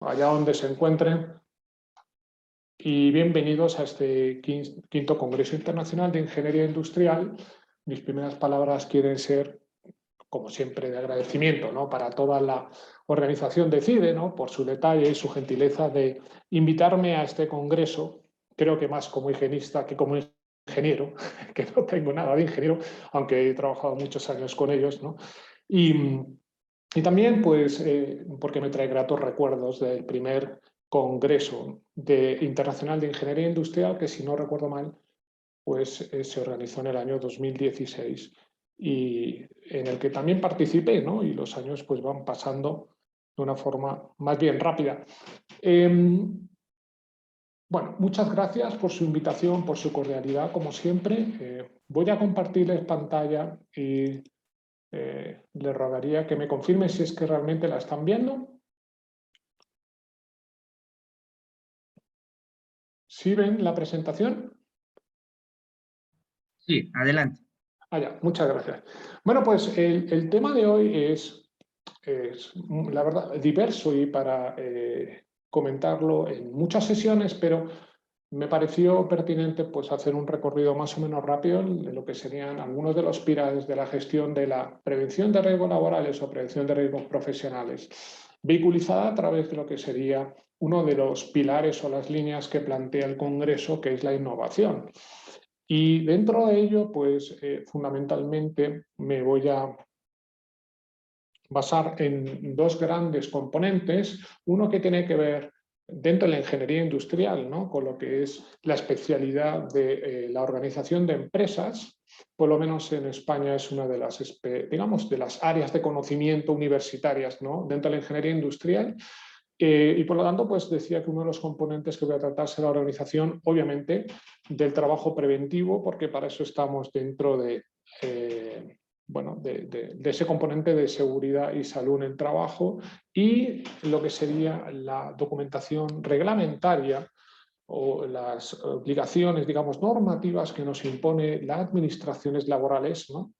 allá donde se encuentren, y bienvenidos a este quinto Congreso Internacional de Ingeniería Industrial. Mis primeras palabras quieren ser, como siempre, de agradecimiento, ¿no?, para toda la organización de CIDE, ¿no?, por su detalle y su gentileza de invitarme a este congreso, creo que más como higienista que como ingeniero, que no tengo nada de ingeniero, aunque he trabajado muchos años con ellos, ¿no? Y también, pues, porque me trae gratos recuerdos del primer Congreso Internacional de Ingeniería Industrial, que, si no recuerdo mal, pues se organizó en el año 2016 y en el que también participé, ¿no? Y los años pues van pasando de una forma más bien rápida. Bueno, muchas gracias por su invitación, por su cordialidad, como siempre. Voy a compartirles pantalla y les rogaría que me confirmen si es que realmente la están viendo. ¿Sí ven la presentación? Sí, adelante. Ya, muchas gracias. Bueno, pues el tema de hoy es, la verdad, diverso y para comentarlo en muchas sesiones, pero me pareció pertinente pues hacer un recorrido más o menos rápido de lo que serían algunos de los pilares de la gestión de la prevención de riesgos laborales o prevención de riesgos profesionales, vehiculizada a través de lo que sería uno de los pilares o las líneas que plantea el Congreso, que es la innovación. Y dentro de ello, pues fundamentalmente me voy a basar en dos grandes componentes. Uno que tiene que ver dentro de la ingeniería industrial, ¿no?, con lo que es la especialidad de la organización de empresas. Por lo menos en España es una de las, digamos, de las áreas de conocimiento universitarias, ¿no?, dentro de la ingeniería industrial. Y por lo tanto, pues decía que uno de los componentes que voy a tratar será la organización, obviamente, del trabajo preventivo, porque para eso estamos dentro de, bueno, de ese componente de seguridad y salud en el trabajo, y lo que sería la documentación reglamentaria o las obligaciones, digamos, normativas que nos impone las administraciones laborales, ¿no?,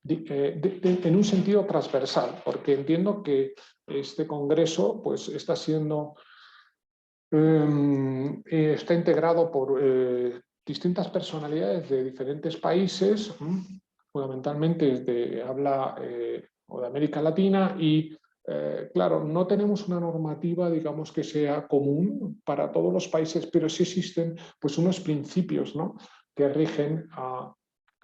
en un sentido transversal, porque entiendo que este congreso pues, está integrado por distintas personalidades de diferentes países, fundamentalmente de habla o de América Latina, y claro, no tenemos una normativa, digamos, que sea común para todos los países, pero sí existen pues unos principios, ¿no?, que rigen a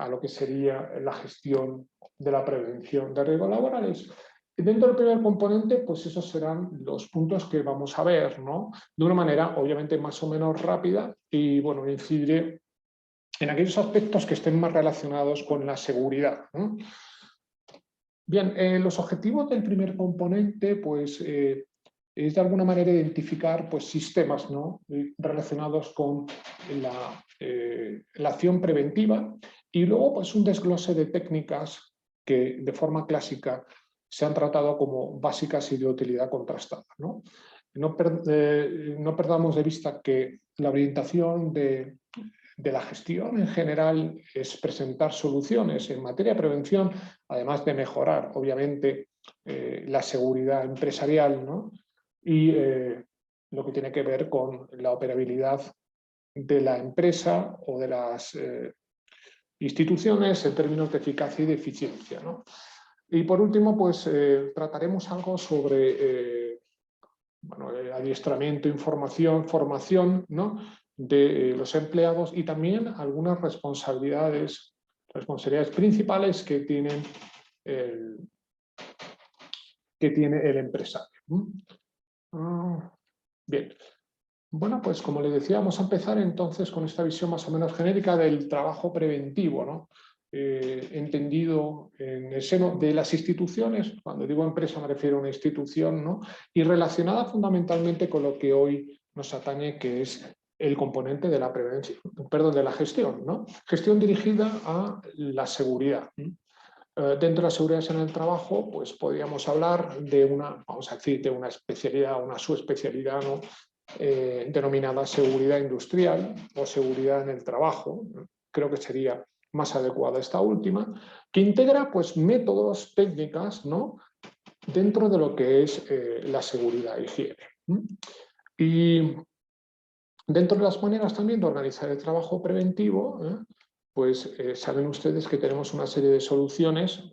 lo que sería la gestión de la prevención de riesgos laborales. Y dentro del primer componente, pues esos serán los puntos que vamos a ver, ¿no?, de una manera obviamente más o menos rápida, y bueno, incidiré en aquellos aspectos que estén más relacionados con la seguridad, ¿no? Bien, los objetivos del primer componente pues es de alguna manera identificar pues sistemas, ¿no?, relacionados con la acción preventiva, y luego pues un desglose de técnicas que de forma clásica se han tratado como básicas y de utilidad contrastada, ¿no? No perdamos de vista que la orientación de la gestión en general es presentar soluciones en materia de prevención, además de mejorar, obviamente, la seguridad empresarial, ¿no?, y lo que tiene que ver con la operabilidad de la empresa o de las instituciones en términos de eficacia y de eficiencia, ¿no? Y por último, pues trataremos algo sobre bueno, adiestramiento, información, formación, ¿no?, de los empleados, y también algunas responsabilidades principales que tiene el empresario. Bien, bueno, pues como le decía, vamos a empezar entonces con esta visión más o menos genérica del trabajo preventivo, ¿no?, entendido en el seno de las instituciones. Cuando digo empresa me refiero a una institución, ¿no?, y relacionada fundamentalmente con lo que hoy nos atañe, que es el componente de la prevención, perdón, de la gestión, ¿no? Gestión dirigida a la seguridad. Dentro de la seguridad en el trabajo, pues podríamos hablar de una, vamos a decir, de una especialidad, una subespecialidad, ¿no?, denominada seguridad industrial o seguridad en el trabajo. Creo que sería más adecuada esta última, que integra pues métodos, técnicas, ¿no?, dentro de lo que es la seguridad e higiene. Y dentro de las maneras también de organizar el trabajo preventivo, pues saben ustedes que tenemos una serie de soluciones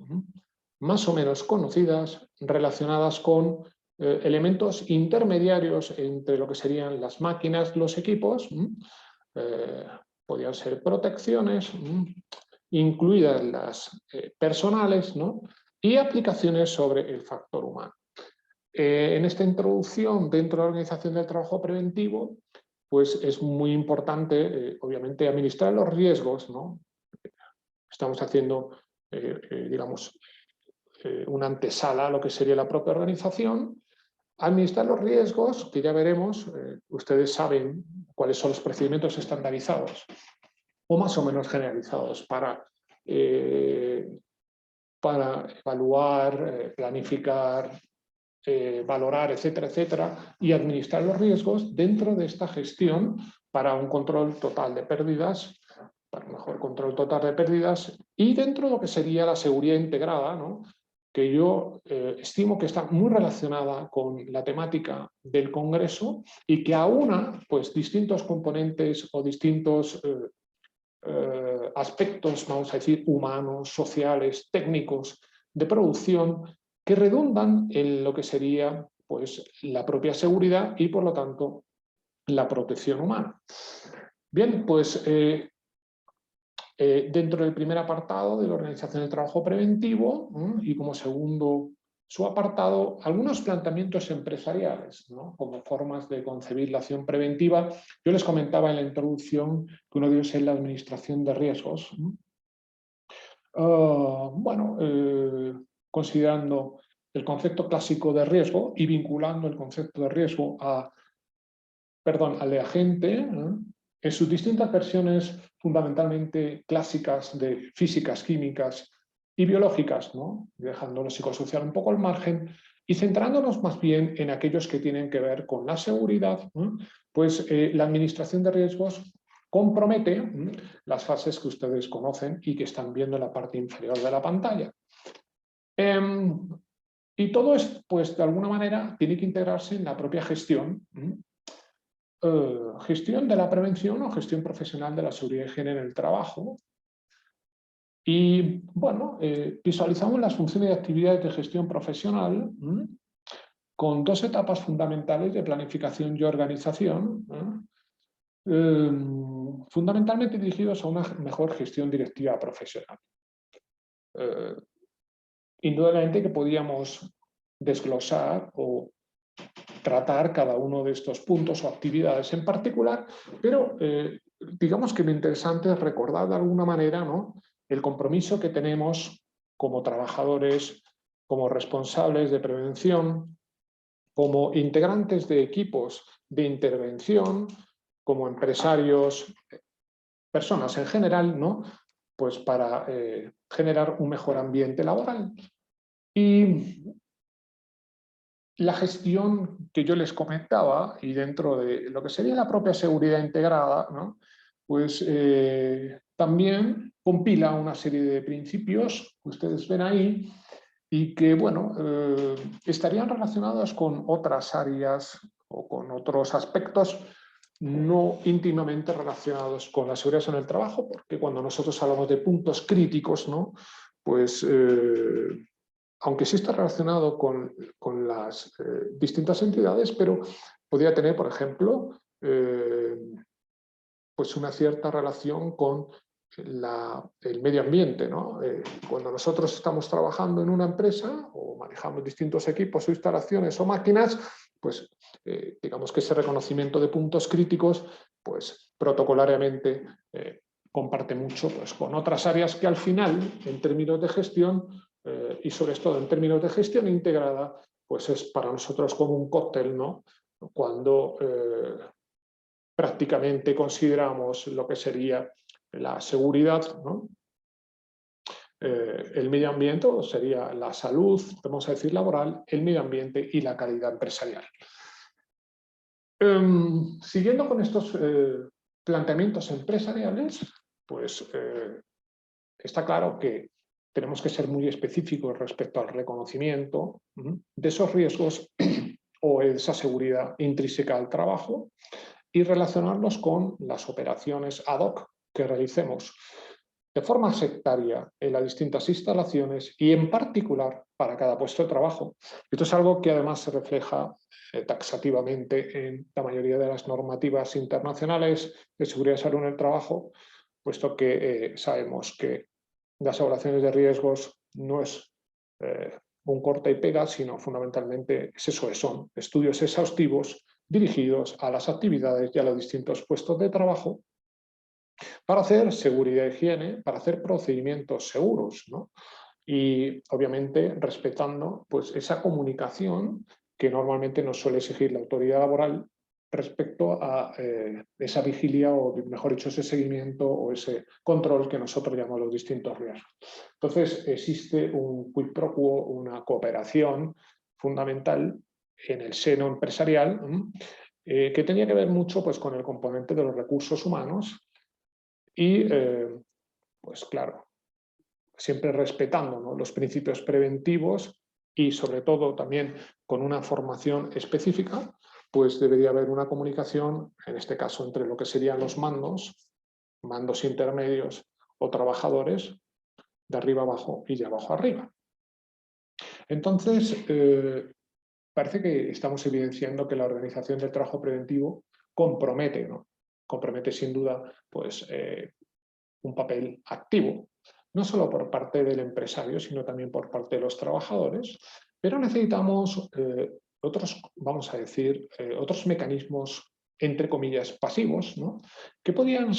más o menos conocidas relacionadas con elementos intermediarios entre lo que serían las máquinas, los equipos, podrían ser protecciones, incluidas las personales, ¿no? Y aplicaciones sobre el factor humano. En esta introducción dentro de la organización del trabajo preventivo, pues es muy importante, obviamente, administrar los riesgos, ¿no? Estamos haciendo, digamos, una antesala a lo que sería la propia organización. Administrar los riesgos, que ya veremos, ustedes saben cuáles son los procedimientos estandarizados o más o menos generalizados para evaluar, planificar, valorar, etcétera, etcétera, y administrar los riesgos dentro de esta gestión para un control total de pérdidas, para un mejor control total de pérdidas y dentro de lo que sería la seguridad integrada, ¿no? Que yo estimo que está muy relacionada con la temática del Congreso y que aúna pues, distintos componentes o distintos aspectos, vamos a decir, humanos, sociales, técnicos, de producción, que redundan en lo que sería pues, la propia seguridad y, por lo tanto, la protección humana. Bien, pues dentro del primer apartado de la organización del trabajo preventivo y como segundo su apartado, algunos planteamientos empresariales, ¿no? Como formas de concebir la acción preventiva. Yo les comentaba en la introducción que uno de ellos es la administración de riesgos. Bueno, considerando el concepto clásico de riesgo y vinculando el concepto de riesgo al de agente, en sus distintas versiones fundamentalmente clásicas de físicas, químicas y biológicas, ¿no? Dejando lo psicosocial un poco al margen y centrándonos más bien en aquellos que tienen que ver con la seguridad, pues la administración de riesgos compromete las fases que ustedes conocen y que están viendo en la parte inferior de la pantalla. Y todo esto, pues de alguna manera, tiene que integrarse en la propia gestión. Gestión de la prevención o gestión profesional de la seguridad y higiene en el trabajo. Y bueno, visualizamos las funciones y actividades de gestión profesional con dos etapas fundamentales de planificación y organización, fundamentalmente dirigidos a una mejor gestión directiva profesional. Indudablemente que podíamos desglosar o tratar cada uno de estos puntos o actividades en particular, pero digamos que lo interesante es recordar de alguna manera, ¿no?, el compromiso que tenemos como trabajadores, como responsables de prevención, como integrantes de equipos de intervención, como empresarios, personas en general, ¿no?, pues para generar un mejor ambiente laboral. Y la gestión que yo les comentaba, y dentro de lo que sería la propia seguridad integrada, ¿no?, pues también compila una serie de principios que ustedes ven ahí y que, bueno, estarían relacionados con otras áreas o con otros aspectos no íntimamente relacionados con la seguridad en el trabajo, porque cuando nosotros hablamos de puntos críticos, ¿no?, pues aunque sí está relacionado con las distintas entidades, pero podría tener, por ejemplo, pues una cierta relación con el medio ambiente, ¿no? Cuando nosotros estamos trabajando en una empresa o manejamos distintos equipos o instalaciones o máquinas, pues digamos que ese reconocimiento de puntos críticos, pues protocolariamente comparte mucho pues, con otras áreas que al final, en términos de gestión, y sobre todo en términos de gestión integrada, pues es para nosotros como un cóctel, ¿no?, cuando prácticamente consideramos lo que sería la seguridad, ¿no?, el medio ambiente, o sería la salud, vamos a decir laboral, el medio ambiente y la calidad empresarial. Siguiendo con estos planteamientos empresariales, pues está claro que tenemos que ser muy específicos respecto al reconocimiento de esos riesgos o esa seguridad intrínseca al trabajo y relacionarlos con las operaciones ad hoc que realicemos de forma sectaria en las distintas instalaciones y en particular para cada puesto de trabajo. Esto es algo que además se refleja taxativamente en la mayoría de las normativas internacionales de seguridad y salud en el trabajo, puesto que sabemos que las evaluaciones de riesgos no es un corta y pega, sino fundamentalmente es eso, son estudios exhaustivos dirigidos a las actividades y a los distintos puestos de trabajo para hacer seguridad e higiene, para hacer procedimientos seguros, ¿no? Y obviamente respetando pues, esa comunicación que normalmente nos suele exigir la autoridad laboral respecto a esa vigilia o, mejor dicho, ese seguimiento o ese control que nosotros llamamos los distintos riesgos. Entonces, existe un quid pro quo, una cooperación fundamental en el seno empresarial que tenía que ver mucho pues, con el componente de los recursos humanos y, pues claro, siempre respetando, ¿no?, los principios preventivos y sobre todo también con una formación específica, pues debería haber una comunicación, en este caso entre lo que serían los mandos intermedios o trabajadores, de arriba abajo y de abajo arriba. Entonces, parece que estamos evidenciando que la organización del trabajo preventivo compromete, ¿no? Compromete sin duda pues, un papel activo, no solo por parte del empresario, sino también por parte de los trabajadores, pero necesitamos otros, vamos a decir, otros mecanismos, entre comillas, pasivos, ¿no?, que podían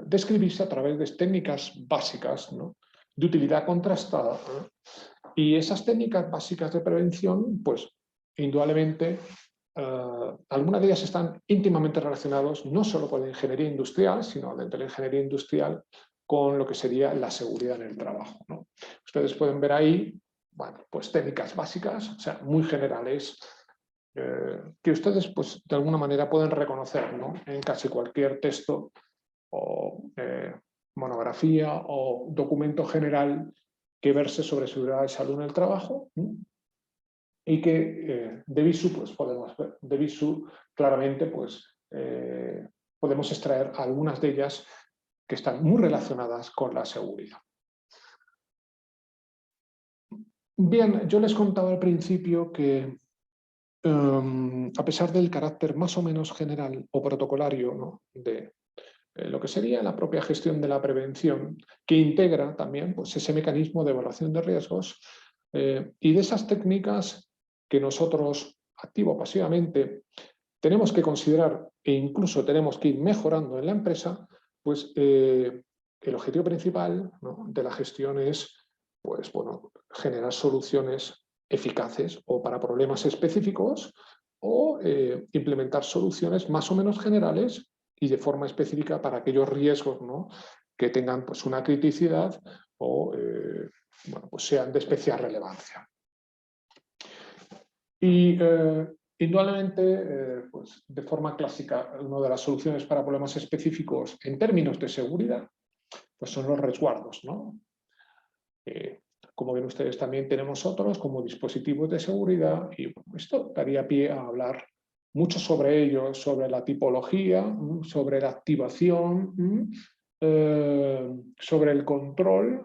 describirse a través de técnicas básicas, ¿no?, de utilidad contrastada, ¿no? Y esas técnicas básicas de prevención, pues, indudablemente, algunas de ellas están íntimamente relacionadas no solo con la ingeniería industrial, sino dentro de la ingeniería industrial con lo que sería la seguridad en el trabajo, ¿no? Ustedes pueden ver ahí, bueno, pues técnicas básicas, o sea, muy generales, que ustedes, pues, de alguna manera pueden reconocer, ¿no?, en casi cualquier texto o monografía o documento general que verse sobre seguridad y salud en el trabajo, y que de visu pues, podemos ver, de visu claramente pues, podemos extraer algunas de ellas que están muy relacionadas con la seguridad. Bien, yo les contaba al principio que a pesar del carácter más o menos general o protocolario, ¿no?, de lo que sería la propia gestión de la prevención, que integra también pues, ese mecanismo de evaluación de riesgos y de esas técnicas que nosotros, activo o pasivamente, tenemos que considerar e incluso tenemos que ir mejorando en la empresa, pues el objetivo principal, ¿no?, de la gestión es pues, bueno, generar soluciones eficaces o para problemas específicos o implementar soluciones más o menos generales y de forma específica para aquellos riesgos, ¿no?, que tengan pues, una criticidad o bueno, pues sean de especial relevancia. Y indudablemente, pues, de forma clásica, una de las soluciones para problemas específicos en términos de seguridad pues son los resguardos, ¿no? Como ven ustedes, también tenemos otros como dispositivos de seguridad y bueno, esto daría pie a hablar mucho sobre ello, sobre la tipología, sobre la activación, sobre el control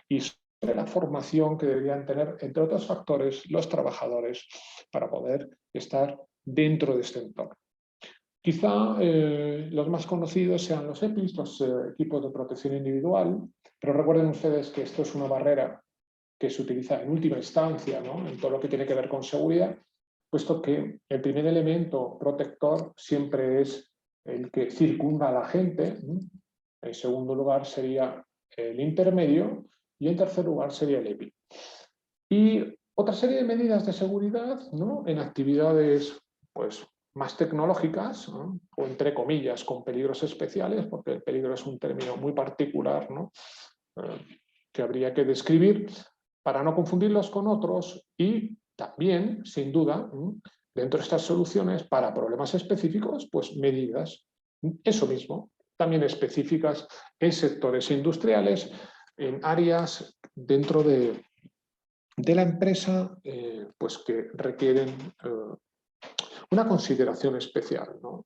y sobre la formación que deberían tener, entre otros factores, los trabajadores para poder estar dentro de este entorno. Quizá los más conocidos sean los EPIs, los equipos de protección individual, pero recuerden ustedes que esto es una barrera que se utiliza en última instancia, ¿no?, en todo lo que tiene que ver con seguridad, puesto que el primer elemento protector siempre es el que circunda a la gente, en segundo lugar sería el intermedio y en tercer lugar sería el EPI. Y otra serie de medidas de seguridad, ¿no?, en actividades pues, más tecnológicas, ¿no?, o entre comillas con peligros especiales, porque el peligro es un término muy particular, ¿no?, que habría que describir para no confundirlos con otros y también, sin duda, dentro de estas soluciones para problemas específicos, pues medidas, eso mismo, también específicas en sectores industriales, en áreas dentro de de la empresa pues que requieren una consideración especial, ¿no?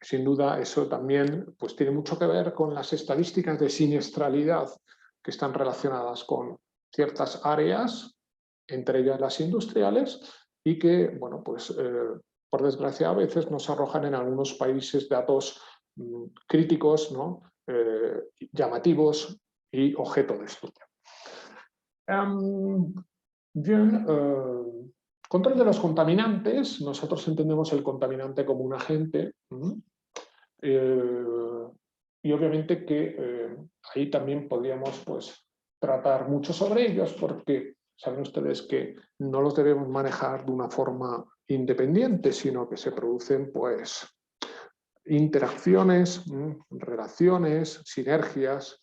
Sin duda, eso también pues, tiene mucho que ver con las estadísticas de siniestralidad que están relacionadas con ciertas áreas, entre ellas las industriales, y que, bueno, pues, por desgracia, a veces nos arrojan en algunos países datos críticos, ¿no? Llamativos y objeto de estudio. Bien, control de los contaminantes. Nosotros entendemos el contaminante como un agente. Y obviamente que ahí también podríamos pues, tratar mucho sobre ellos porque saben ustedes que no los debemos manejar de una forma independiente, sino que se producen pues, interacciones, relaciones, sinergias,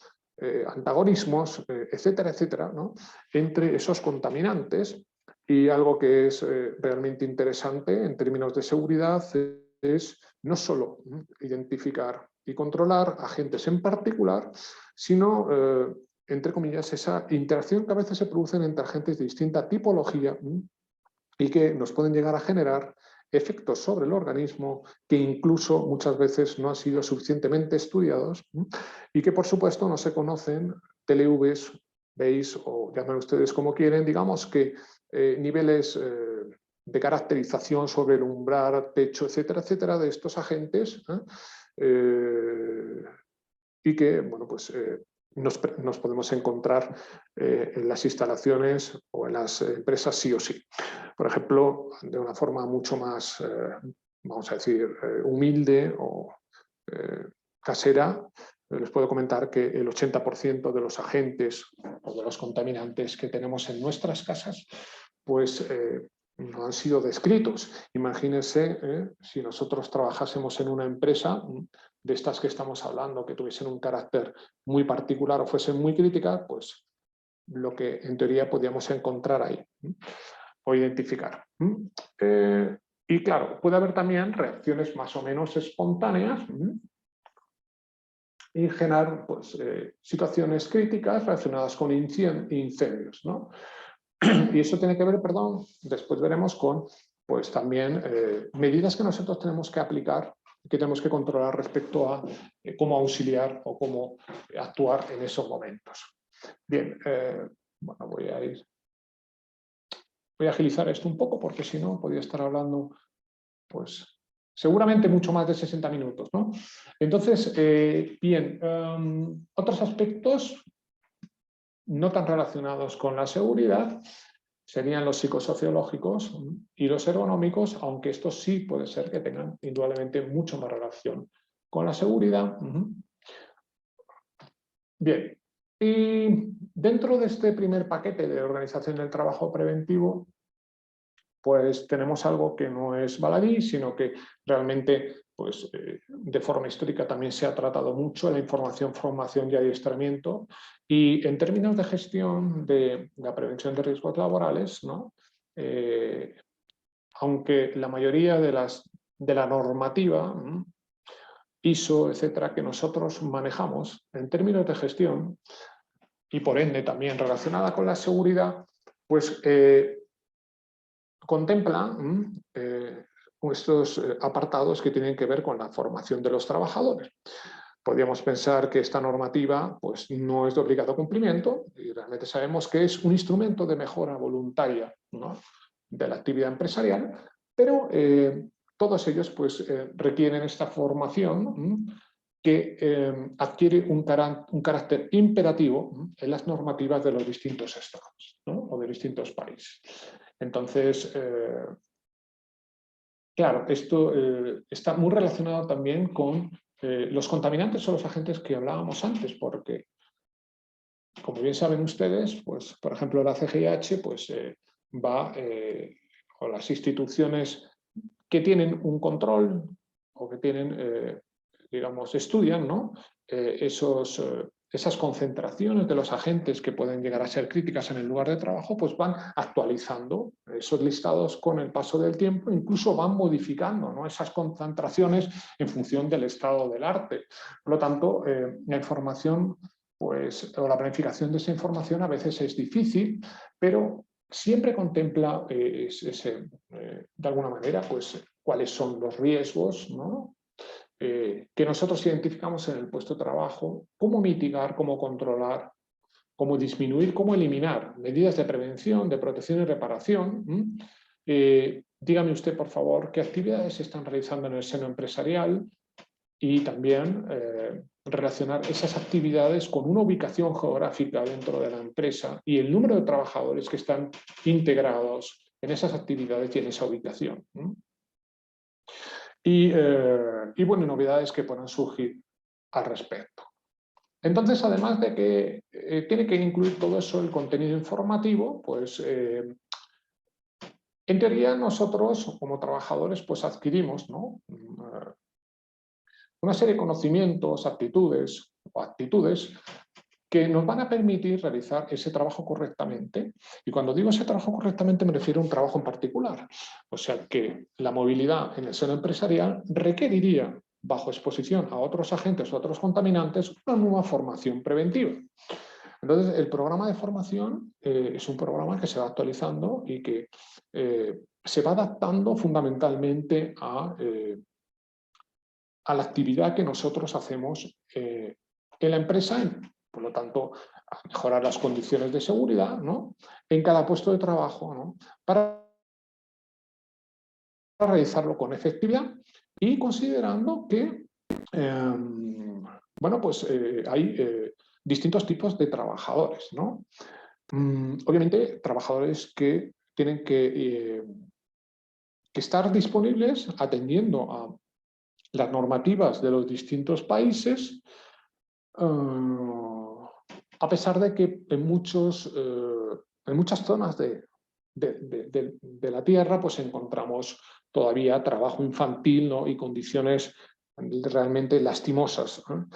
antagonismos, etcétera, etcétera, ¿no? Entre esos contaminantes. Y algo que es realmente interesante en términos de seguridad es no solo identificar y controlar agentes en particular, sino, entre comillas, esa interacción que a veces se produce entre agentes de distinta tipología y que nos pueden llegar a generar efectos sobre el organismo que incluso muchas veces no han sido suficientemente estudiados y que por supuesto no se conocen TLVs, veis o llamen ustedes como quieren, digamos que niveles de caracterización sobre el umbral, techo, etcétera, etcétera, de estos agentes y que, bueno, pues nos podemos encontrar en las instalaciones o en las empresas sí o sí. Por ejemplo, de una forma mucho más, vamos a decir, humilde o casera, les puedo comentar que el 80% de los agentes o de los contaminantes que tenemos en nuestras casas, pues no han sido descritos. Imagínense si nosotros trabajásemos en una empresa de estas que estamos hablando, que tuviesen un carácter muy particular o fuesen muy críticas, pues lo que en teoría podíamos encontrar ahí o identificar. Y claro, puede haber también reacciones más o menos espontáneas y generar pues, situaciones críticas relacionadas con incendios, ¿no? Y eso tiene que ver, perdón, después veremos con pues, también medidas que nosotros tenemos que aplicar, que tenemos que controlar respecto a cómo auxiliar o cómo actuar en esos momentos. Bien, bueno, voy a agilizar esto un poco porque si no podría estar hablando pues seguramente mucho más de 60 minutos, ¿no? Entonces, bien, otros aspectos no tan relacionados con la seguridad serían los psicosociológicos y los ergonómicos, aunque estos sí puede ser que tengan indudablemente mucho más relación con la seguridad. Bien, y dentro de este primer paquete de organización del trabajo preventivo, pues tenemos algo que no es baladí, sino que realmente pues, de forma histórica también se ha tratado mucho la información, formación y adiestramiento. Y en términos de gestión de la prevención de riesgos laborales, ¿no? Aunque la mayoría de la normativa, ISO, etcétera, que nosotros manejamos en términos de gestión y por ende también relacionada con la seguridad, pues contempla estos apartados que tienen que ver con la formación de los trabajadores. Podríamos pensar que esta normativa pues, no es de obligado cumplimiento y realmente sabemos que es un instrumento de mejora voluntaria, ¿no? de la actividad empresarial, pero todos ellos pues, requieren esta formación que adquiere un carácter imperativo en las normativas de los distintos estados, ¿no? o de distintos países. Entonces, claro, esto está muy relacionado también con los contaminantes o los agentes que hablábamos antes, porque, como bien saben ustedes, pues, por ejemplo, la CGIH pues, o las instituciones que tienen un control o que tienen, digamos, estudian, ¿no? Esas concentraciones de los agentes que pueden llegar a ser críticas en el lugar de trabajo, pues van actualizando esos listados con el paso del tiempo, incluso van modificando, ¿no? esas concentraciones en función del estado del arte. Por lo tanto, la información pues, o la planificación de esa información a veces es difícil, pero siempre contempla de alguna manera pues, cuáles son los riesgos, ¿no? Que nosotros identificamos en el puesto de trabajo, cómo mitigar, cómo controlar, cómo disminuir, cómo eliminar medidas de prevención, de protección y reparación. Dígame usted, por favor, qué actividades se están realizando en el seno empresarial y también relacionar esas actividades con una ubicación geográfica dentro de la empresa y el número de trabajadores que están integrados en esas actividades y en esa ubicación. Y bueno, novedades que puedan surgir al respecto. Entonces, además de que tiene que incluir todo eso, el contenido informativo, pues en teoría nosotros como trabajadores pues adquirimos, ¿no? Una serie de conocimientos, aptitudes o actitudes que nos van a permitir realizar ese trabajo correctamente. Y cuando digo ese trabajo correctamente me refiero a un trabajo en particular. O sea que la movilidad en el seno empresarial requeriría, bajo exposición a otros agentes o otros contaminantes, una nueva formación preventiva. Entonces, el programa de formación es un programa que se va actualizando y que se va adaptando fundamentalmente a la actividad que nosotros hacemos en la empresa, por lo tanto, a mejorar las condiciones de seguridad, ¿no? En cada puesto de trabajo, ¿no? Para realizarlo con efectividad y considerando que bueno, pues hay distintos tipos de trabajadores, ¿no? Obviamente, trabajadores que tienen que estar disponibles atendiendo a las normativas de los distintos países, a pesar de que en muchas zonas de la Tierra pues encontramos todavía trabajo infantil, ¿no? Y condiciones realmente lastimosas, ¿no?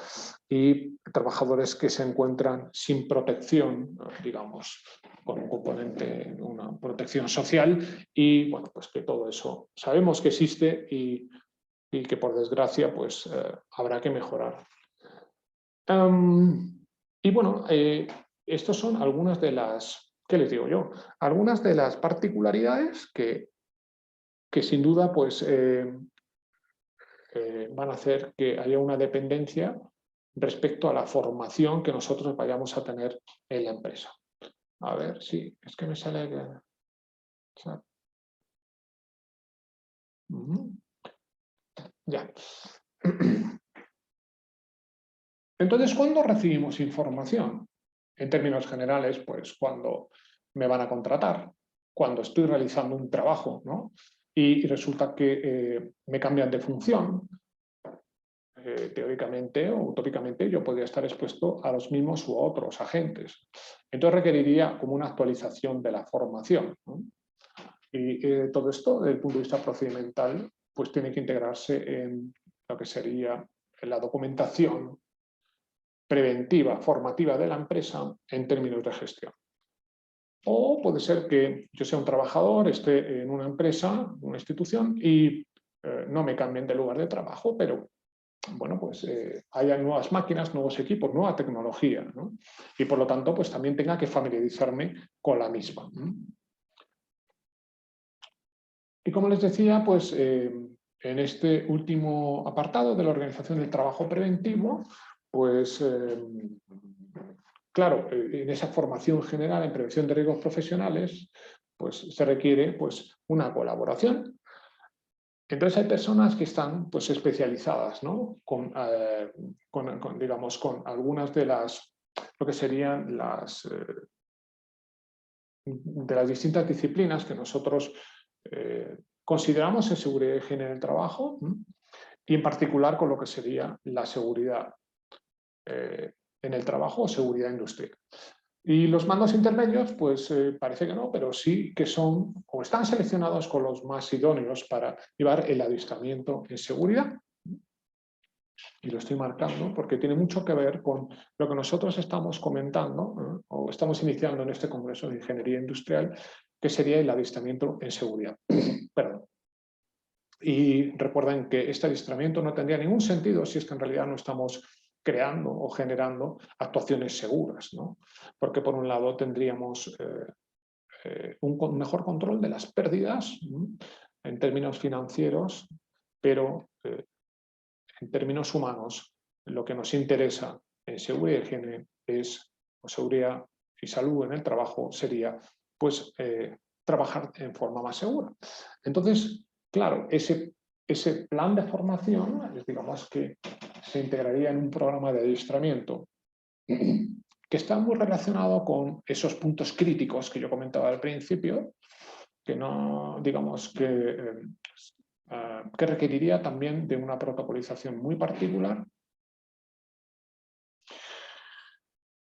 Y trabajadores que se encuentran sin protección, digamos, con un componente, una protección social, y bueno, pues que todo eso sabemos que existe y que por desgracia pues habrá que mejorar. Y bueno, estas son algunas de las, ¿qué les digo yo? Algunas de las particularidades que sin duda pues van a hacer que haya una dependencia respecto a la formación que nosotros vayamos a tener en la empresa. A ver, sí, es que me sale... Ya. Entonces, ¿cuándo recibimos información? En términos generales, pues cuando me van a contratar, cuando estoy realizando un trabajo, ¿no? Y resulta que me cambian de función. Teóricamente o utópicamente yo podría estar expuesto a los mismos u otros agentes. Entonces requeriría como una actualización de la formación, ¿no? Y todo esto, desde el punto de vista procedimental, pues tiene que integrarse en lo que sería la documentación preventiva, formativa de la empresa en términos de gestión. O puede ser que yo sea un trabajador, esté en una empresa, una institución, y no me cambien de lugar de trabajo, pero bueno, pues haya nuevas máquinas, nuevos equipos, nueva tecnología, ¿no? Y por lo tanto, pues también tenga que familiarizarme con la misma, ¿no? Y como les decía, pues en este último apartado de la organización del trabajo preventivo, pues claro, en esa formación general en prevención de riesgos profesionales, pues se requiere pues, una colaboración. Entonces hay personas que están pues, especializadas, ¿no? Digamos, con algunas de las, lo que serían de las distintas disciplinas que nosotros consideramos en seguridad y higiene del trabajo, y en particular con lo que sería la seguridad en el trabajo o seguridad industrial. Y los mandos intermedios, pues parece que no, pero sí que son o están seleccionados con los más idóneos para llevar el adiestramiento en seguridad. Y lo estoy marcando porque tiene mucho que ver con lo que nosotros estamos comentando o estamos iniciando en este Congreso de Ingeniería Industrial, que sería el adiestramiento en seguridad. Perdón. Y recuerden que este adiestramiento no tendría ningún sentido si es que en realidad no estamos creando o generando actuaciones seguras, ¿no? Porque por un lado tendríamos un mejor control de las pérdidas en términos financieros, pero en términos humanos lo que nos interesa en seguridad y higiene es, o seguridad y salud en el trabajo sería pues trabajar en forma más segura. Entonces, claro, ese plan de formación, digamos que se integraría en un programa de adiestramiento que está muy relacionado con esos puntos críticos que yo comentaba al principio, que no, digamos que requeriría también de una protocolización muy particular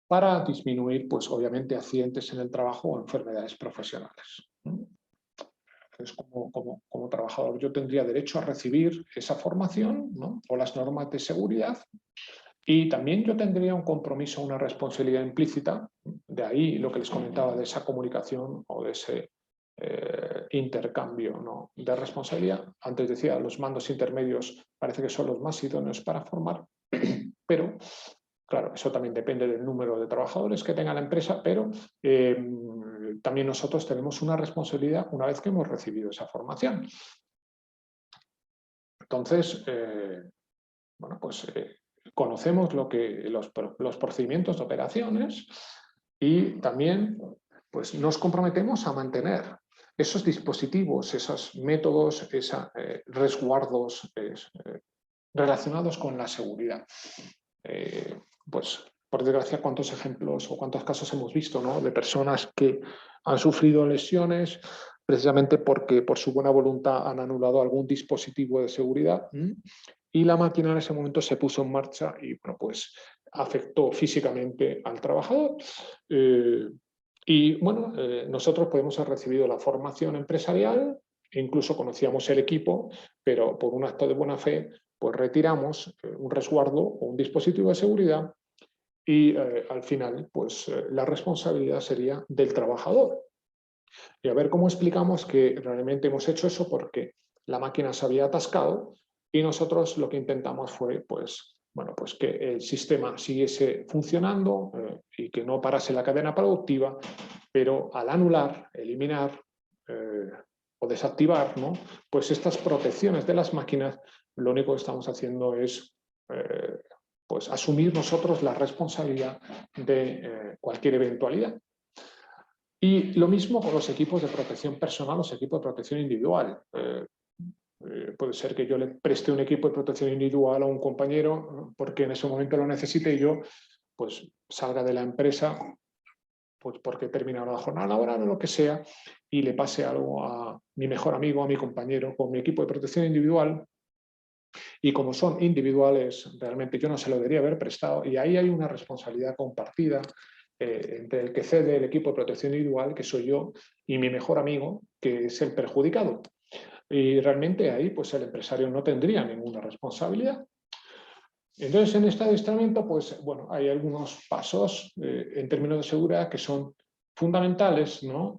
para disminuir, pues obviamente, accidentes en el trabajo o enfermedades profesionales. Entonces, como trabajador, yo tendría derecho a recibir esa formación, ¿no? O las normas de seguridad, y también yo tendría un compromiso, una responsabilidad implícita, de ahí lo que les comentaba de esa comunicación o de ese intercambio, ¿no?, de responsabilidad. Antes decía, los mandos intermedios parece que son los más idóneos para formar, pero claro, eso también depende del número de trabajadores que tenga la empresa, pero también nosotros tenemos una responsabilidad una vez que hemos recibido esa formación. Entonces, bueno, pues conocemos los procedimientos de operaciones y también pues, nos comprometemos a mantener esos dispositivos, esos métodos, esos resguardos relacionados con la seguridad. Pues, por desgracia, cuántos ejemplos o cuántos casos hemos visto, ¿no?, de personas que han sufrido lesiones precisamente porque por su buena voluntad han anulado algún dispositivo de seguridad y la máquina en ese momento se puso en marcha y bueno, pues afectó físicamente al trabajador. Y bueno, nosotros podemos haber recibido la formación empresarial, incluso conocíamos el equipo, pero por un acto de buena fe pues retiramos un resguardo o un dispositivo de seguridad y al final pues la responsabilidad sería del trabajador. Y a ver cómo explicamos que realmente hemos hecho eso, porque la máquina se había atascado y nosotros lo que intentamos fue pues, bueno, pues que el sistema siguiese funcionando y que no parase la cadena productiva, pero al anular, eliminar o desactivar, ¿no?, pues estas protecciones de las máquinas, lo único que estamos haciendo es pues asumir nosotros la responsabilidad de cualquier eventualidad. Y lo mismo con los equipos de protección personal, los equipos de protección individual. Puede ser que yo le preste un equipo de protección individual a un compañero porque en ese momento lo necesite y yo pues salga de la empresa pues porque he terminado la jornada laboral o lo que sea y le pase algo a mi mejor amigo, a mi compañero con mi equipo de protección individual, y como son individuales realmente yo no se lo debería haber prestado, y ahí hay una responsabilidad compartida entre el que cede el equipo de protección individual, que soy yo, y mi mejor amigo, que es el perjudicado. Y realmente ahí pues el empresario no tendría ninguna responsabilidad. Entonces, en este adiestramiento, pues bueno, hay algunos pasos en términos de seguridad que son fundamentales, ¿no?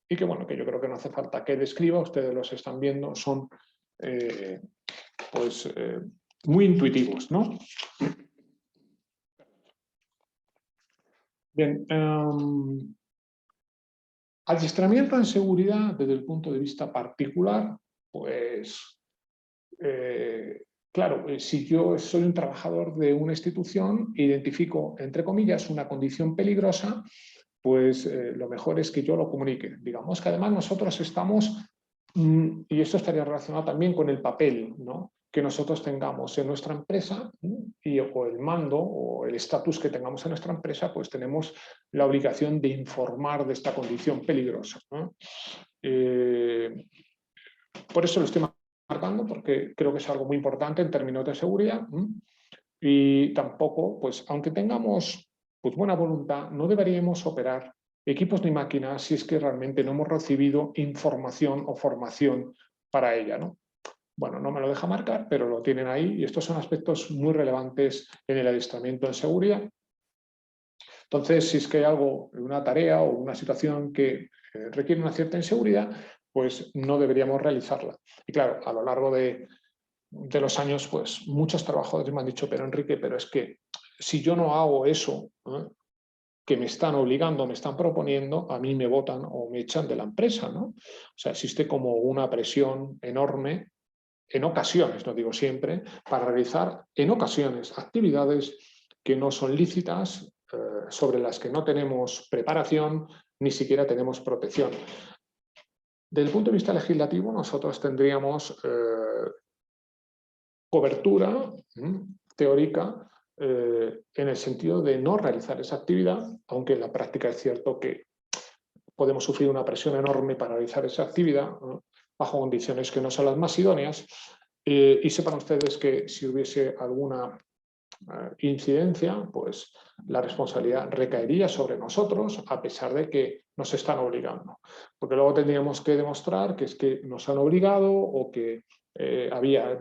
Y que bueno, que yo creo que no hace falta que describa, ustedes los están viendo, son pues muy intuitivos, ¿no? Bien, adiestramiento en seguridad desde el punto de vista particular, pues claro, si yo soy un trabajador de una institución, identifico, entre comillas, una condición peligrosa, pues lo mejor es que yo lo comunique. Digamos que además nosotros estamos, y esto estaría relacionado también con el papel, ¿no?, que nosotros tengamos en nuestra empresa, o el mando o el estatus que tengamos en nuestra empresa, pues tenemos la obligación de informar de esta condición peligrosa, ¿no? Por eso lo estoy marcando, porque creo que es algo muy importante en términos de seguridad. Y tampoco, pues aunque tengamos pues, buena voluntad, no deberíamos operar equipos ni máquinas si es que realmente no hemos recibido información o formación para ella, ¿no? Bueno, no me lo deja marcar, pero lo tienen ahí y estos son aspectos muy relevantes en el adiestramiento en seguridad. Entonces, si es que hay algo, una tarea o una situación que requiere una cierta inseguridad, pues no deberíamos realizarla. Y claro, a lo largo de los años, pues muchos trabajadores me han dicho, pero Enrique, pero es que si yo no hago eso, que me están obligando, me están proponiendo, a mí me votan o me echan de la empresa, ¿no? O sea, existe como una presión enorme, en ocasiones, no digo siempre, para realizar en ocasiones actividades que no son lícitas, sobre las que no tenemos preparación, ni siquiera tenemos protección. Desde el punto de vista legislativo, nosotros tendríamos cobertura teórica en el sentido de no realizar esa actividad, aunque en la práctica es cierto que podemos sufrir una presión enorme para realizar esa actividad, ¿no?, bajo condiciones que no son las más idóneas. Y sepan ustedes que si hubiese alguna incidencia, pues la responsabilidad recaería sobre nosotros, a pesar de que nos están obligando. Porque luego tendríamos que demostrar que es que nos han obligado o que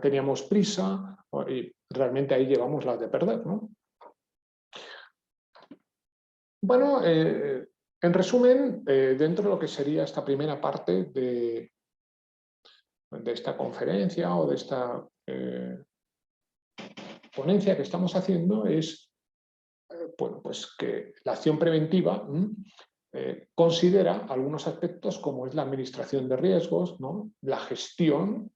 teníamos prisa, y realmente ahí llevamos las de perder, ¿no? Bueno, en resumen, dentro de lo que sería esta primera parte de esta conferencia o de esta ponencia que estamos haciendo es bueno, pues que la acción preventiva considera algunos aspectos como es la administración de riesgos, ¿no?, la gestión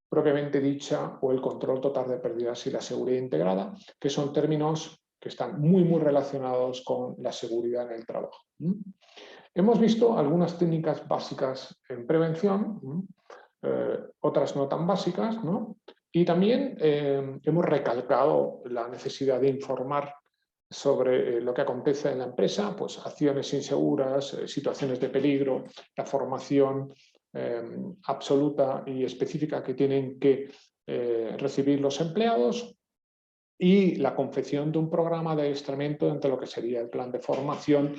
propiamente dicha o el control total de pérdidas y la seguridad integrada, que son términos que están muy relacionados con la seguridad en el trabajo. Hemos visto algunas técnicas básicas en prevención, otras no tan básicas, ¿no? Y también hemos recalcado la necesidad de informar sobre lo que acontece en la empresa, pues acciones inseguras, situaciones de peligro, la formación absoluta y específica que tienen que recibir los empleados y la confección de un programa de adiestramiento entre lo que sería el plan de formación,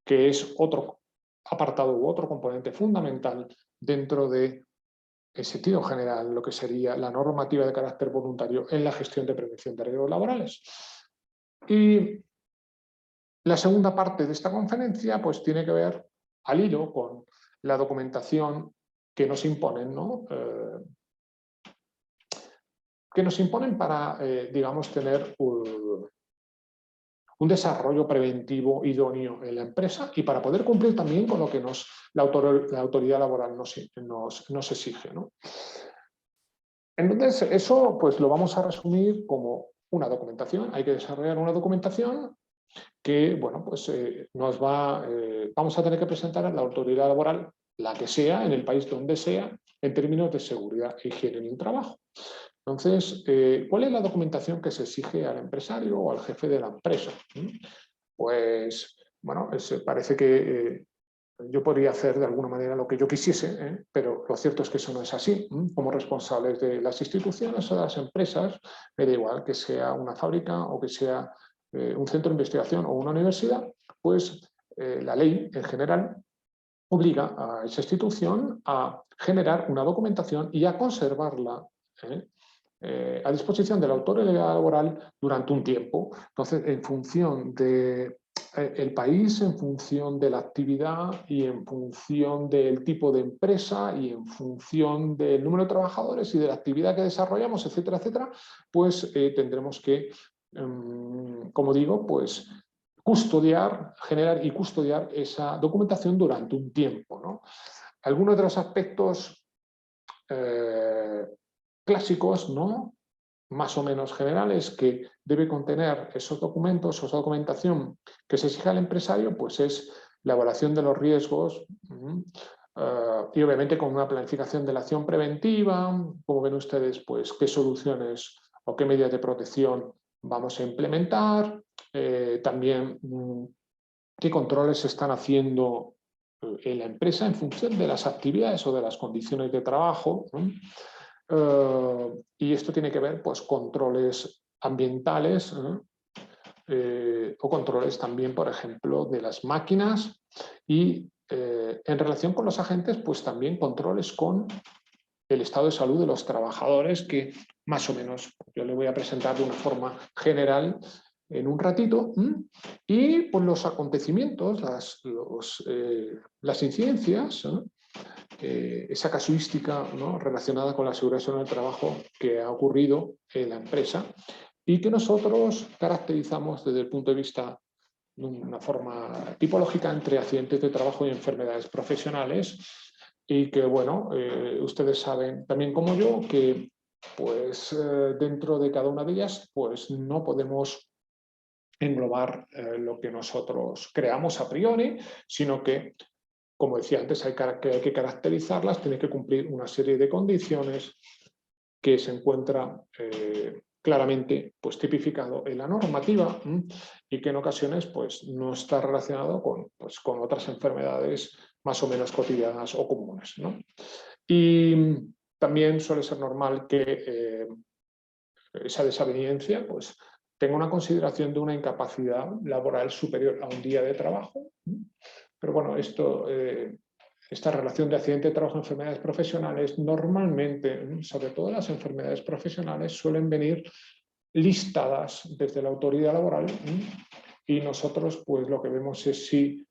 que es otro apartado u otro componente fundamental dentro de, en sentido general, lo que sería la normativa de carácter voluntario en la gestión de prevención de riesgos laborales. Y la segunda parte de esta conferencia pues tiene que ver al hilo con la documentación que nos imponen, ¿no? Que nos imponen para, digamos, tener un desarrollo preventivo idóneo en la empresa y para poder cumplir también con lo que la autoridad laboral nos exige, ¿no? Entonces, eso pues lo vamos a resumir como una documentación. Hay que desarrollar una documentación que, bueno, pues vamos a tener que presentar a la autoridad laboral, la que sea, en el país donde sea, en términos de seguridad e higiene en el trabajo. Entonces, ¿cuál es la documentación que se exige al empresario o al jefe de la empresa? Pues, bueno, parece que yo podría hacer de alguna manera lo que yo quisiese, pero lo cierto es que eso no es así. Como responsables de las instituciones o de las empresas, me da igual que sea una fábrica o que sea un centro de investigación o una universidad, pues la ley en general obliga a esa institución a generar una documentación y a conservarla a disposición de la autoridad laboral durante un tiempo. Entonces, en función del país, en función de la actividad y en función del tipo de empresa y en función del número de trabajadores y de la actividad que desarrollamos, etcétera, etcétera, pues tendremos que, como digo, pues custodiar, generar y custodiar esa documentación durante un tiempo, ¿no? Algunos de los aspectos clásicos, ¿no?, más o menos generales, que debe contener esos documentos o esa documentación que se exige al empresario, pues es la evaluación de los riesgos y obviamente con una planificación de la acción preventiva, como ven ustedes, pues qué soluciones o qué medidas de protección vamos a implementar, también qué controles se están haciendo en la empresa en función de las actividades o de las condiciones de trabajo, ¿no? Y esto tiene que ver, pues, controles ambientales o controles también, por ejemplo, de las máquinas y en relación con los agentes, pues también controles con el estado de salud de los trabajadores, que más o menos yo le voy a presentar de una forma general en un ratito, y pues los acontecimientos, las incidencias, esa casuística, ¿no?, relacionada con la seguridad en el trabajo que ha ocurrido en la empresa y que nosotros caracterizamos desde el punto de vista una forma tipológica entre accidentes de trabajo y enfermedades profesionales y que, bueno, ustedes saben también como yo que pues, dentro de cada una de ellas pues, no podemos englobar lo que nosotros creamos a priori, sino que, como decía antes, hay que caracterizarlas, tiene que cumplir una serie de condiciones que se encuentra claramente pues, tipificado en la normativa y que en ocasiones pues, no está relacionado con otras enfermedades más o menos cotidianas o comunes, ¿no? Y también suele ser normal que esa desaveniencia pues, tenga una consideración de una incapacidad laboral superior a un día de trabajo. Pero bueno, esta relación de accidente de trabajo y enfermedades profesionales normalmente, sobre todo las enfermedades profesionales, suelen venir listadas desde la autoridad laboral y nosotros pues lo que vemos es si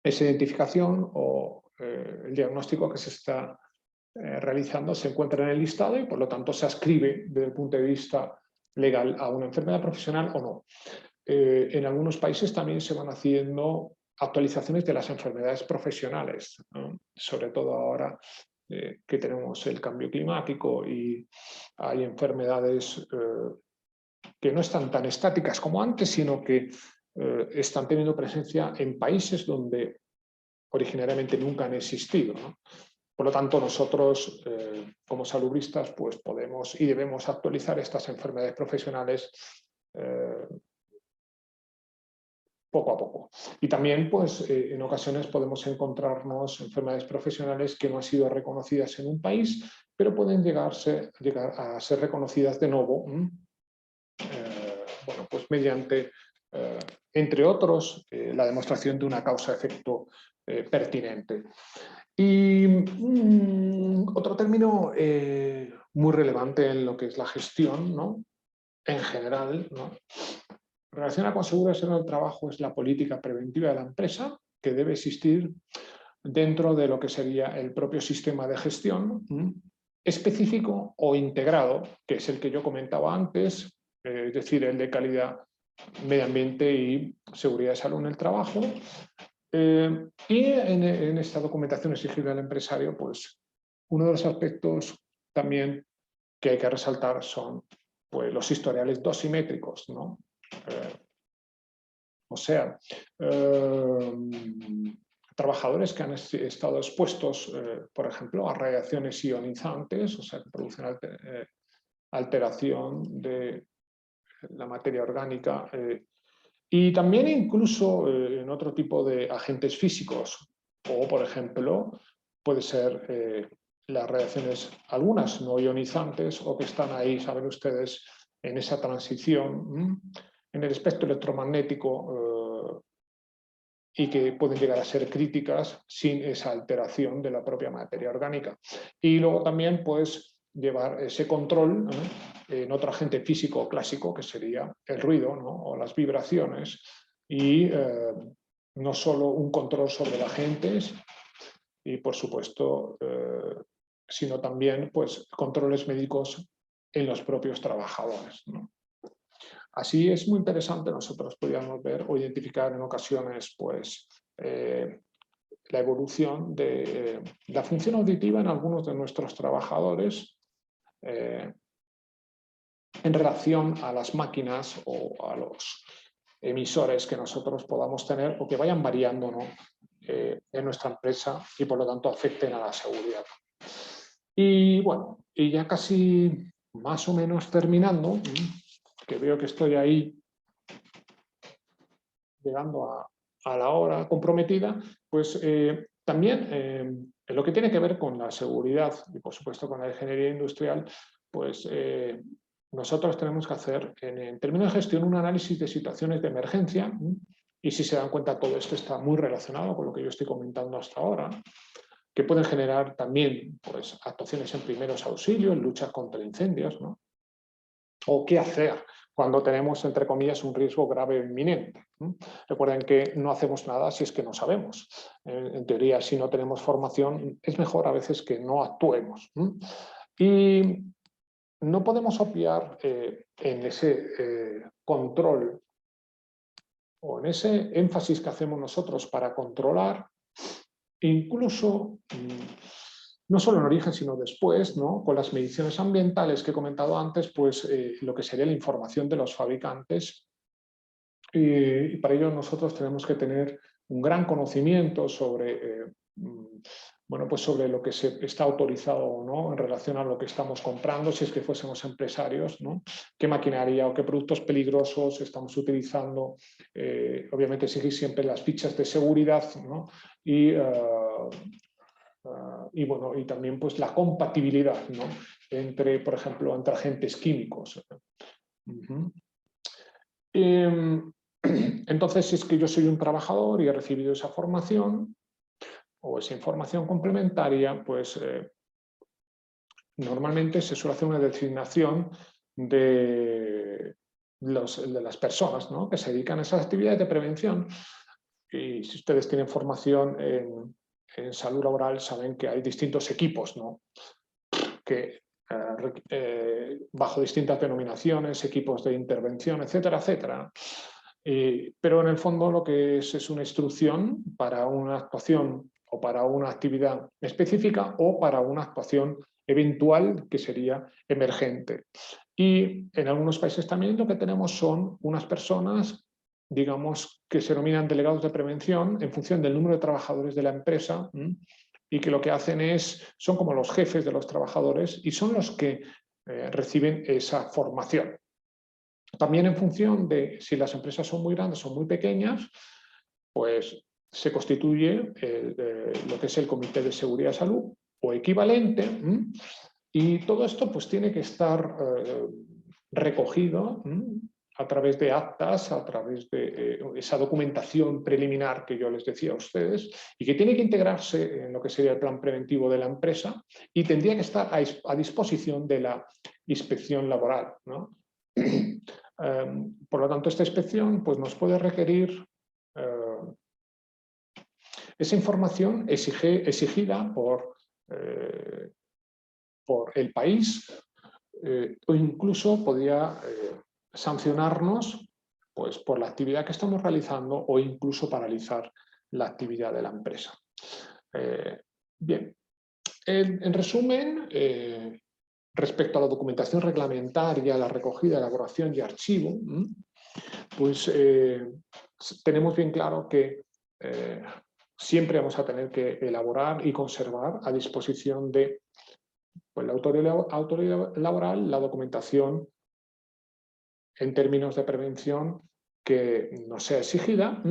esa identificación o el diagnóstico que se está realizando se encuentra en el listado y por lo tanto se ascribe desde el punto de vista legal a una enfermedad profesional o no. En algunos países también se van haciendo actualizaciones de las enfermedades profesionales, ¿no? Sobre todo ahora que tenemos el cambio climático y hay enfermedades que no están tan estáticas como antes, sino que están teniendo presencia en países donde originariamente nunca han existido, ¿no? Por lo tanto, nosotros, como salubristas, pues podemos y debemos actualizar estas enfermedades profesionales poco a poco. Y también, pues, en ocasiones podemos encontrarnos enfermedades profesionales que no han sido reconocidas en un país, pero pueden llegar a ser reconocidas de nuevo, bueno, pues mediante, entre otros, la demostración de una causa-efecto pertinente. Y otro término muy relevante en lo que es la gestión, ¿no? En general, ¿no? Relaciona con seguridad en el trabajo es la política preventiva de la empresa que debe existir dentro de lo que sería el propio sistema de gestión específico o integrado, que es el que yo comentaba antes, es decir, el de calidad, medio ambiente y seguridad de salud en el trabajo. Y en esta documentación exigible al empresario, pues uno de los aspectos también que hay que resaltar son pues, los historiales dosimétricos, ¿no? O sea, trabajadores que han estado expuestos, por ejemplo, a radiaciones ionizantes, o sea, que producen alteración de la materia orgánica, y también incluso en otro tipo de agentes físicos, o por ejemplo, puede ser las radiaciones, algunas no ionizantes, o que están ahí, saben ustedes, en esa transición, en el espectro electromagnético y que pueden llegar a ser críticas sin esa alteración de la propia materia orgánica. Y luego también, pues, llevar ese control en otro agente físico clásico, que sería el ruido, ¿no? O las vibraciones, y no solo un control sobre la gente y, por supuesto, sino también pues, controles médicos en los propios trabajadores, ¿no? Así es muy interesante, nosotros podríamos ver o identificar en ocasiones pues, la evolución de la función auditiva en algunos de nuestros trabajadores en relación a las máquinas o a los emisores que nosotros podamos tener o que vayan variando, ¿no? En nuestra empresa y por lo tanto afecten a la seguridad. Y bueno, y ya casi más o menos terminando, que veo que estoy ahí llegando a la hora comprometida, pues también en lo que tiene que ver con la seguridad y por supuesto con la ingeniería industrial, pues nosotros tenemos que hacer en términos de gestión un análisis de situaciones de emergencia y si se dan cuenta todo esto está muy relacionado con lo que yo estoy comentando hasta ahora, que pueden generar también pues, actuaciones en primeros auxilios, en lucha contra incendios, ¿no? O qué hacer cuando tenemos, entre comillas, un riesgo grave e inminente. Recuerden que no hacemos nada si es que no sabemos. En teoría, si no tenemos formación, es mejor a veces que no actuemos. Y no podemos obviar en ese control o en ese énfasis que hacemos nosotros para controlar, incluso no solo en origen, sino después, ¿no? Con las mediciones ambientales que he comentado antes, pues lo que sería la información de los fabricantes. Y para ello nosotros tenemos que tener un gran conocimiento sobre, bueno, pues sobre lo que se está autorizado o no en relación a lo que estamos comprando, si es que fuésemos empresarios, ¿no? Qué maquinaria o qué productos peligrosos estamos utilizando. Obviamente seguir siempre las fichas de seguridad, ¿no? Y bueno, y también pues la compatibilidad, ¿no? Entre, por ejemplo, entre agentes químicos. Entonces, si es que yo soy un trabajador y he recibido esa formación o esa información complementaria, pues normalmente se suele hacer una designación de las personas, ¿no? Que se dedican a esas actividades de prevención. Y si ustedes tienen formación en salud laboral, saben que hay distintos equipos, ¿no? Que bajo distintas denominaciones, equipos de intervención, etcétera, etcétera. Pero en el fondo lo que es una instrucción para una actuación o para una actividad específica o para una actuación eventual que sería emergente. Y en algunos países también lo que tenemos son unas personas, digamos, que se denominan delegados de prevención en función del número de trabajadores de la empresa, y que lo que hacen son como los jefes de los trabajadores y son los que reciben esa formación. También en función de si las empresas son muy grandes o muy pequeñas, pues se constituye lo que es el Comité de Seguridad y Salud o equivalente, y todo esto pues tiene que estar recogido a través de actas, a través de esa documentación preliminar que yo les decía a ustedes y que tiene que integrarse en lo que sería el plan preventivo de la empresa y tendría que estar a disposición de la inspección laboral, ¿no? Por lo tanto, esta inspección pues, nos puede requerir esa información exigida por el país, o incluso podría sancionarnos pues, por la actividad que estamos realizando o incluso paralizar la actividad de la empresa. Bien, en resumen, respecto a la documentación reglamentaria, la recogida, elaboración y archivo, pues tenemos bien claro que siempre vamos a tener que elaborar y conservar a disposición de pues, la autoridad laboral la documentación en términos de prevención que nos sea exigida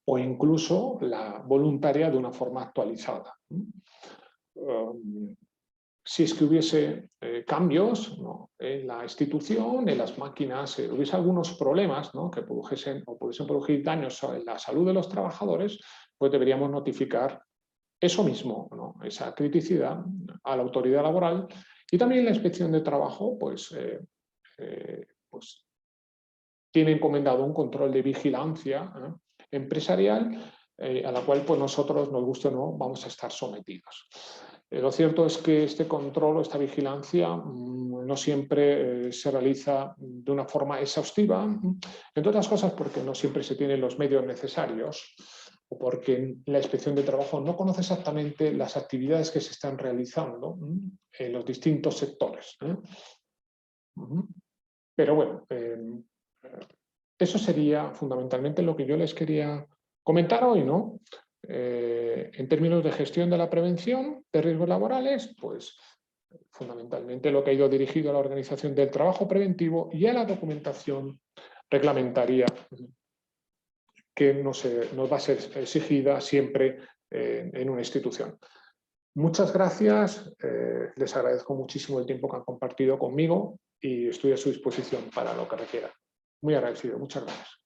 o incluso la voluntaria de una forma actualizada. Si es que hubiese cambios, ¿no? En la institución, en las máquinas, hubiese algunos problemas, ¿no? Que produjesen o pudiesen producir daños en la salud de los trabajadores, pues deberíamos notificar eso mismo, ¿no? Esa criticidad a la autoridad laboral y también la inspección de trabajo, pues tiene encomendado un control de vigilancia empresarial a la cual pues, nosotros, nos guste o no, vamos a estar sometidos. Lo cierto es que este control o esta vigilancia no siempre se realiza de una forma exhaustiva, entre otras cosas porque no siempre se tienen los medios necesarios o porque la inspección de trabajo no conoce exactamente las actividades que se están realizando en los distintos sectores. Pero bueno, eso sería fundamentalmente lo que yo les quería comentar hoy, ¿no? En términos de gestión de la prevención de riesgos laborales, pues fundamentalmente lo que ha ido dirigido a la organización del trabajo preventivo y a la documentación reglamentaria que nos va a ser exigida siempre en una institución. Muchas gracias, les agradezco muchísimo el tiempo que han compartido conmigo y estoy a su disposición para lo que requieran. Muy agradecido, muchas gracias.